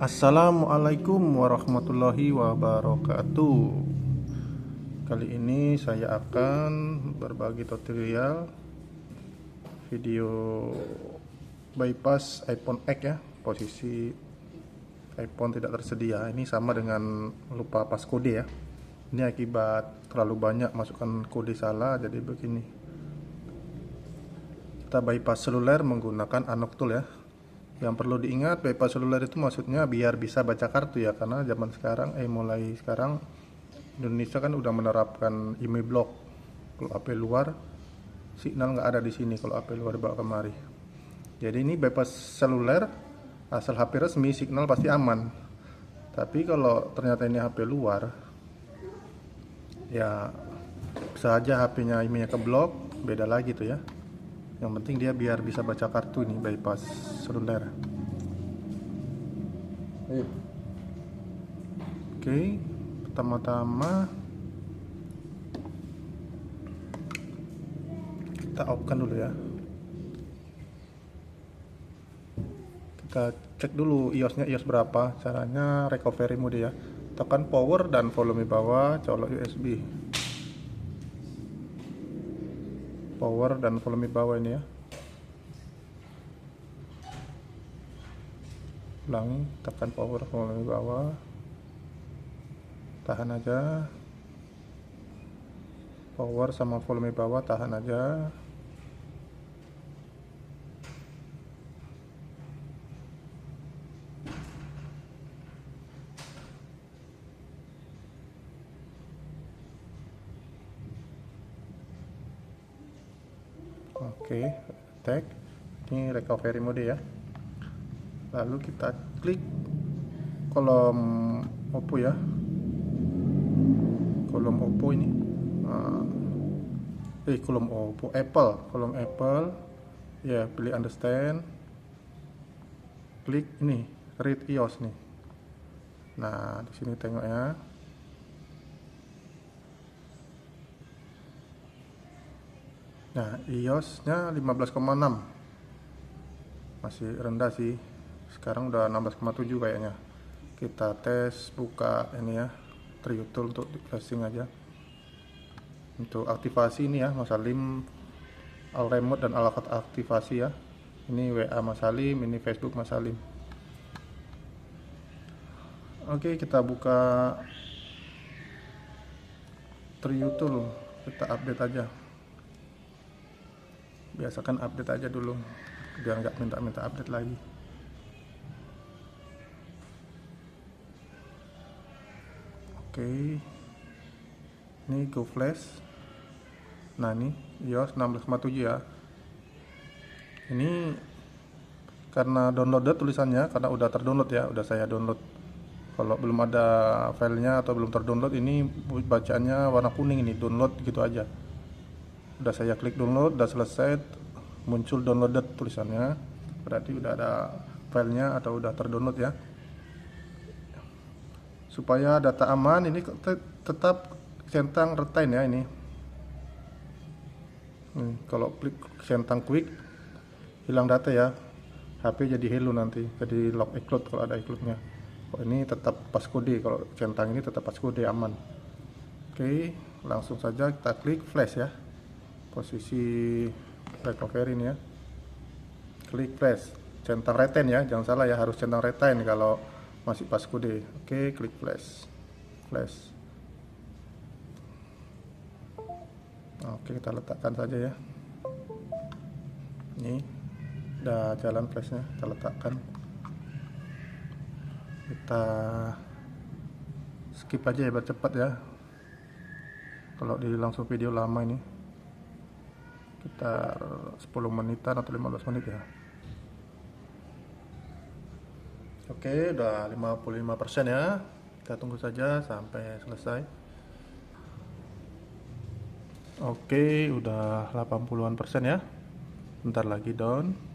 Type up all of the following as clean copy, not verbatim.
Assalamualaikum warahmatullahi wabarakatuh. Kali ini saya akan berbagi tutorial video bypass iPhone X ya. Posisi iPhone tidak tersedia. Ini sama dengan lupa passcode ya. Ini akibat terlalu banyak masukkan kode salah, jadi begini. Kita bypass seluler menggunakan Unlock Tool ya. Yang perlu diingat, bypass seluler itu maksudnya biar bisa baca kartu ya, karena zaman sekarang mulai sekarang Indonesia kan udah menerapkan IMEI block. Kalau HP luar signal nggak ada di sini, kalau HP luar dibawa kemari. Jadi ini bypass seluler, asal HP resmi signal pasti aman. Tapi kalau ternyata ini HP luar, ya bisa aja HP-nya IMEI-nya keblok, beda lagi tuh ya. Yang penting dia biar bisa baca kartu nih, bypass seluler. Oke, pertama-tama kita off-kan dulu ya. Kita cek dulu iOS-nya iOS berapa. Caranya recovery mode ya. Tekan power dan volume bawah, colok USB. Power dan volume bawah ini ya. Ulangi, tekan power volume bawah. Tahan aja. Power sama volume bawah tahan aja. Oke, tag. Ini recovery mode ya. Lalu kita klik kolom Oppo ya. Kolom Oppo ini. Kolom Oppo, kolom Apple. Ya, pilih understand. Klik ini, read iOS nih. Nah, di sini tengok ya. Nah, iOS-nya 15,6. Masih rendah sih. Sekarang udah 16,7 kayaknya. Kita tes buka ini ya, TriUtool untuk flashing aja. Untuk aktivasi ini ya, Mas Salim, All Remote dan alamat aktivasi ya. Ini WA Mas Salim, ini Facebook Mas Salim. Oke, kita buka TriUtool, kita update aja. Biasakan update aja dulu, biar nggak minta update lagi. Oke, ini go flash. Nah, ini iOS 16,7 ya. Ini karena downloaded tulisannya, karena udah terdownload ya, udah saya download. Kalau belum ada filenya atau belum terdownload, ini bacaannya warna kuning, ini download gitu aja. Udah saya klik download, udah selesai, muncul downloaded tulisannya, berarti udah ada filenya atau udah terdownload ya. Supaya data aman, ini tetap centang retain ya ini. Kalau klik centang quick, hilang data ya. HP jadi hello nanti, jadi lock iCloud kalau ada iCloudnya. Kalau ini tetap passcode, kalau centang ini tetap passcode aman. Oke, langsung saja kita klik flash ya. Posisi recovery ini ya. Klik flash, centang retain ya, jangan salah ya, harus centang retain kalau masih passcode. Oke, klik flash. Oke, kita letakkan saja ya. Ini udah jalan flashnya, kita letakkan. Kita skip aja ya biar cepat ya. Kalau di langsung video lama ini kita 10 menitan atau 15 menit ya. Oke, udah 55% ya. Kita tunggu saja sampai selesai. Oke, udah 80-an% ya. Bentar lagi down.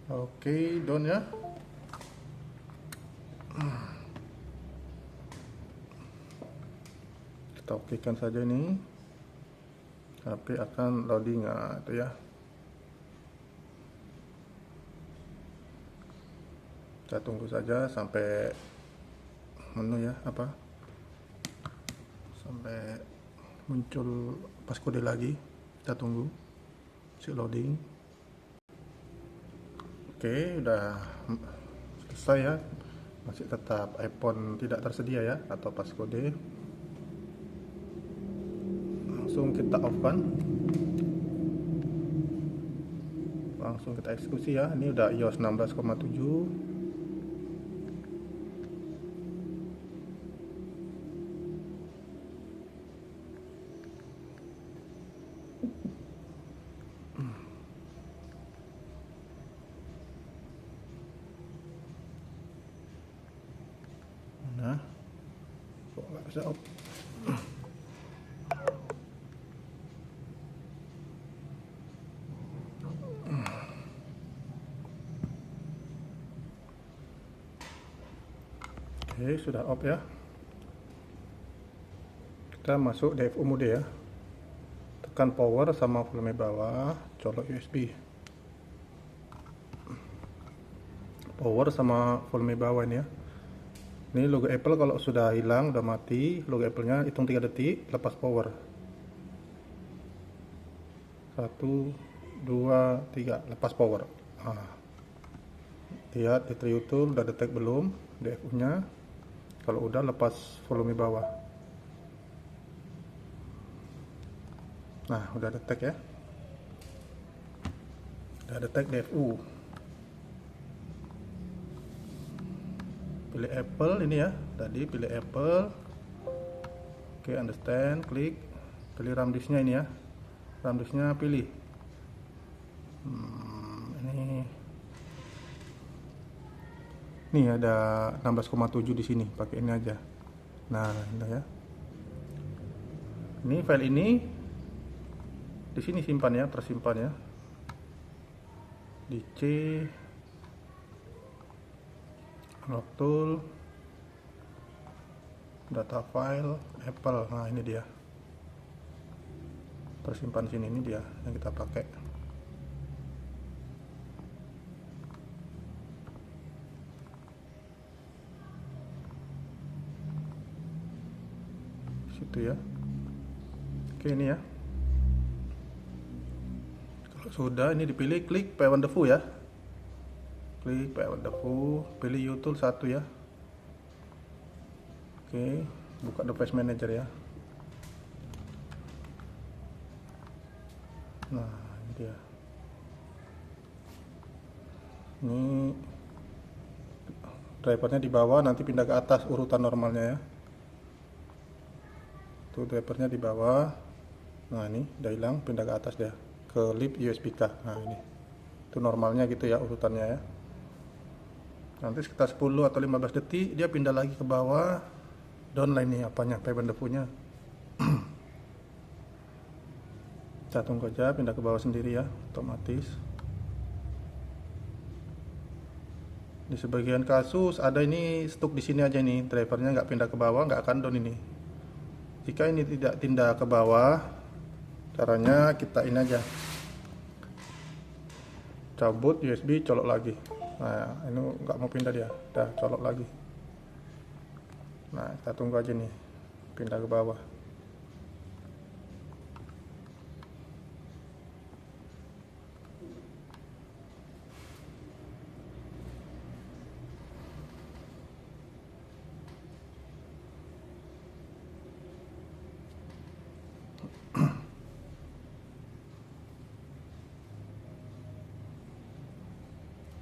Oke, down ya. Kita okekan saja ini. HP akan loading itu ya. Kita tunggu saja sampai menu ya, sampai muncul passcode lagi. Kita tunggu si loading. Oke, udah selesai ya. Masih tetap iPhone tidak tersedia ya, atau passcode. Langsung kita off kan, langsung kita eksekusi ya. Ini udah iOS 16,7. Nah, kok nggak bisa off? Oke, sudah off ya. Kita masuk DFU mode ya. Tekan power sama volume bawah, colok USB. Power sama volume bawah ini ya. Ini logo Apple kalau sudah hilang, udah mati, logo Apple-nya hitung 3 detik, lepas power. 1, 2, 3, lepas power. Nah, lihat di Triutul udah detect belum DFU-nya. Kalau udah, lepas volume bawah. Nah, udah detect ya. Udah detect DFU. Pilih Apple ini ya, tadi pilih Apple. Oke, understand, klik. Pilih RAM disknya ini ya. RAM disknya pilih. Ini ada 16,7 di sini, pakai ini aja. Nah, ini ya. Ini file ini di sini simpan ya, tersimpan ya. Di C Unlock tool, data file, Apple. Nah, ini dia. Tersimpan sini, ini dia yang kita pakai. Situ ya. Oke, ini ya. Kalau sudah, ini dipilih, klik Pay Wonderful ya. Klik Pay Wonderful, pilih uTool 1 ya. Oke, buka Device Manager ya. Nah, ini dia. Ini drivernya di bawah, nanti pindah ke atas urutan normalnya ya. Tuh drivernya di bawah. Nah, ini udah hilang, pindah ke atas dia, ke lib USB-K. Nah, ini itu normalnya gitu ya urutannya ya. Nanti sekitar 10 atau 15 detik dia pindah lagi ke bawah. Downline nih apanya, Pay Wonderful-nya. Kita tunggu aja, pindah ke bawah sendiri ya, otomatis. Di sebagian kasus ada ini stuk di sini aja nih, drivernya nggak pindah ke bawah, nggak akan down ini. Jika ini tidak pindah ke bawah, caranya kita ini aja, cabut USB, colok lagi. Nah, ini nggak mau pindah dia, udah colok lagi. Nah, kita tunggu aja nih, pindah ke bawah.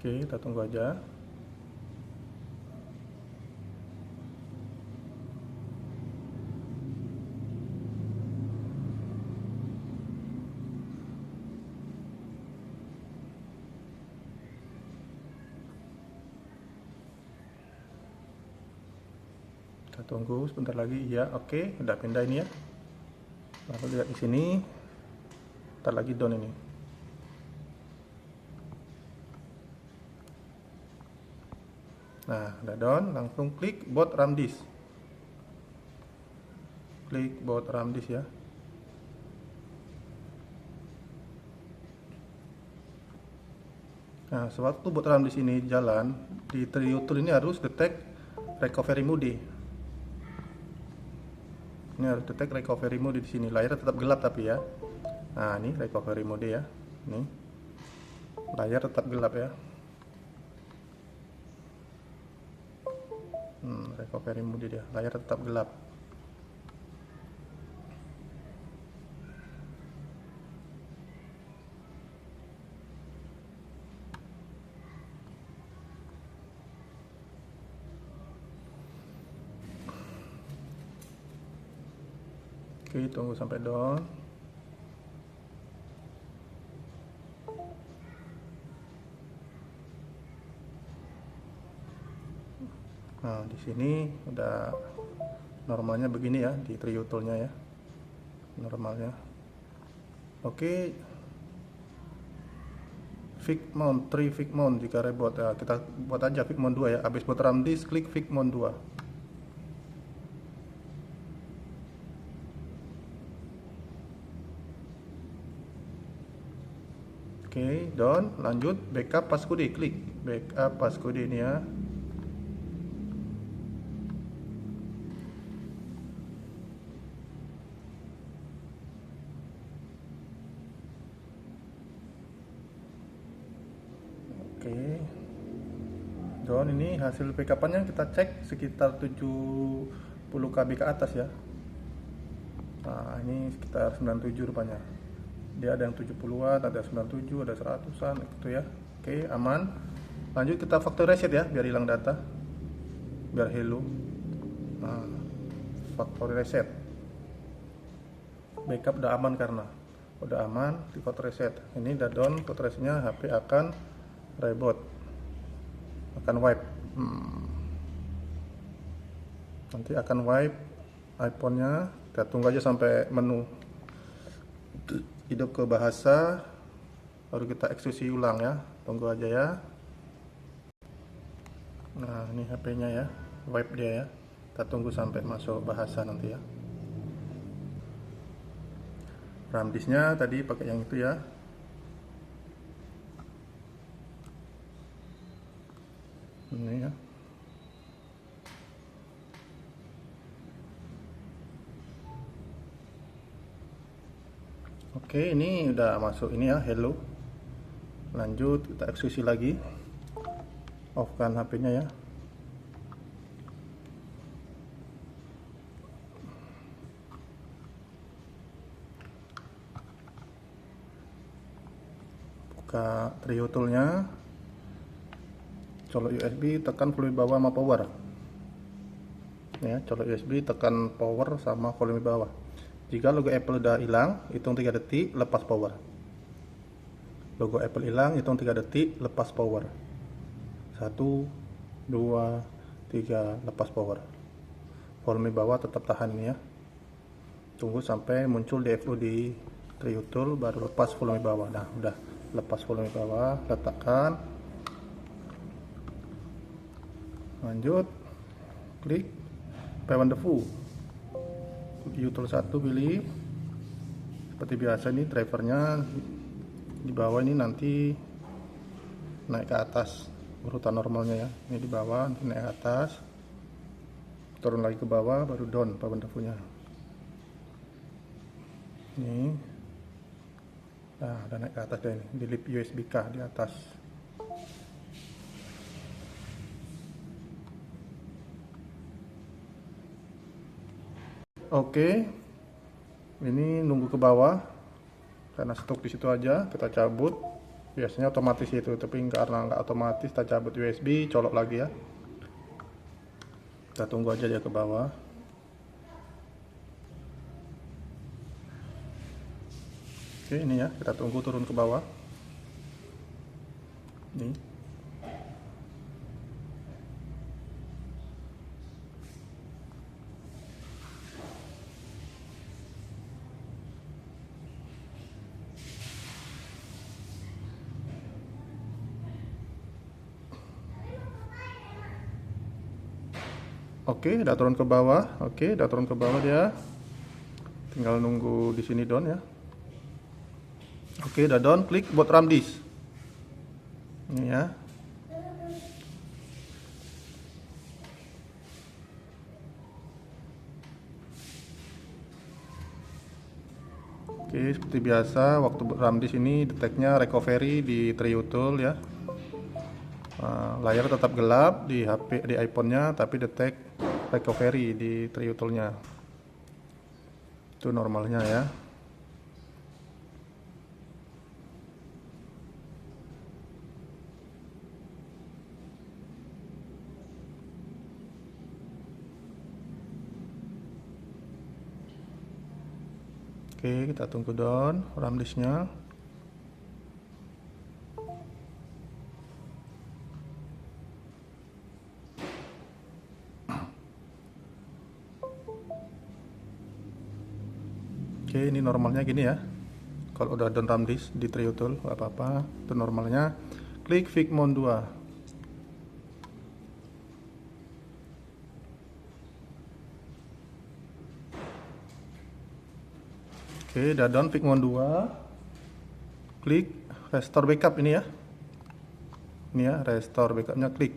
Oke, kita tunggu aja. Kita tunggu sebentar lagi. Ya, oke, udah pindah ini ya. Lalu lihat di sini, ntar lagi down ini. Nah, udah done, langsung klik boot RAM disk. Klik boot RAM disk ya. Nah, sewaktu boot RAM disk ini jalan, di TreeUtool ini harus detect recovery mode. Ini harus detect recovery mode di sini. Layar tetap gelap tapi ya. Nah, ini recovery mode ya. Nih. Layar tetap gelap ya. Recovery mode dia. Layar tetap gelap. Oke, tunggu sampai down. Nah, di sini udah normalnya begini ya di TreeUtool-nya ya. Normalnya. Oke. Fig mount, tree fig mount jika reboot ya, kita buat aja fig mount 2 ya. Habis boot RAM disk klik fig mount 2. Oke, done. Lanjut backup passcode, klik backup passcode ini ya. Oke. Done, ini hasil backupannya kita cek sekitar 70 KB ke atas ya. Nah, ini sekitar 97 rupanya. Dia ada yang 70-an, ada 97, ada 100-an gitu ya. Oke, aman. Lanjut kita factory reset ya biar hilang data. Biar hello. Nah, factory reset. Backup udah aman karena udah aman di factory reset. Ini udah down factory resetnya, HP akan reboot. Akan wipe. Nanti akan wipe iPhone-nya. Kita tunggu aja sampai menu hidup ke bahasa, baru kita eksekusi ulang ya. Tunggu aja ya. Nah, ini HP-nya ya, wipe dia ya. Kita tunggu sampai masuk bahasa nanti ya. RAM disknya tadi pakai yang itu ya. Ini ya. Oke, ini udah masuk ini ya, hello. Lanjut kita eksekusi lagi. Off kan HP-nya ya. Buka TreeUtool-nya. Colok USB, tekan volume bawah sama power. Ya, colok USB, tekan power sama volume bawah. Jika logo Apple udah hilang, hitung 3 detik, lepas power. Logo Apple hilang, hitung 3 detik, lepas power. 1, 2, 3, lepas power. Volume bawah tetap tahan ini ya. Tunggu sampai muncul DFU di TreeUtool, baru lepas volume bawah. Nah, udah lepas volume bawah, letakkan. Lanjut, klik P1 Default. TreeUtool 1 pilih. Seperti biasa nih drivernya di bawah, ini nanti naik ke atas urutan normalnya ya. Ini di bawah, nanti naik ke atas, turun lagi ke bawah, baru down P1 Default-nya. Ini nah, udah naik ke atas deh, ini delete USB-K di atas. Oke, ini nunggu ke bawah karena stok di situ aja, kita cabut. Biasanya otomatis itu, tapi karena nggak otomatis, kita cabut USB, colok lagi ya. Kita tunggu aja dia ke bawah. Oke, ini ya, kita tunggu turun ke bawah. Nih. Oke, udah turun ke bawah. Oke, udah turun ke bawah dia. Tinggal nunggu di sini down ya. Oke, udah down, klik buat RAM disk. Ini ya. Oke, seperti biasa waktu RAM disk ini deteknya recovery di Triutool ya. Layar tetap gelap di HP di iPhone-nya, tapi detect recovery di Triutool-nya. Itu normalnya ya. Oke, kita tunggu down RAM disk-nya. Oke, ini normalnya gini ya. Kalau udah down RAM disk di Triutool nggak apa-apa, itu normalnya. Klik Figmon 2. Oke, udah down Figmon 2. Klik restore backup ini ya. Ini ya, restore backupnya, klik.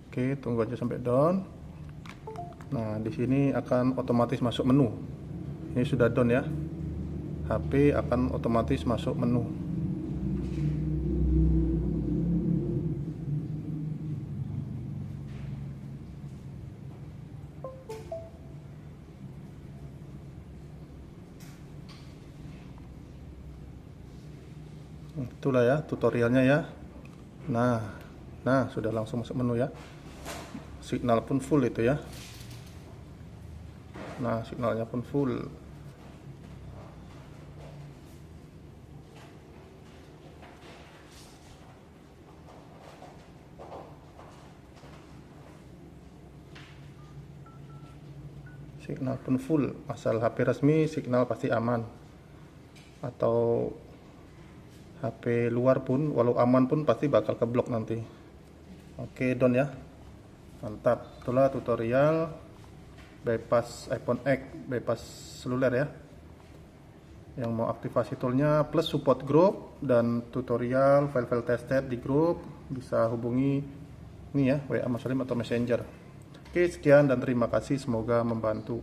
Oke, tunggu aja sampai down. Nah, di sini akan otomatis masuk menu. Ini sudah down ya. HP akan otomatis masuk menu. Itulah ya tutorialnya ya. Nah, sudah langsung masuk menu ya. Signal pun full itu ya. Nah, signalnya pun full. Signal pun full. Asal HP resmi, signal pasti aman. Atau HP luar pun, walau aman pun pasti bakal keblok nanti. Oke, down ya. Mantap. Itulah tutorial bypass iPhone X, bypass seluler ya. Yang mau aktivasi toolnya plus support group dan tutorial file-file tested di grup, bisa hubungi ini ya, WA Mas Salim atau Messenger. Oke, sekian dan terima kasih, semoga membantu.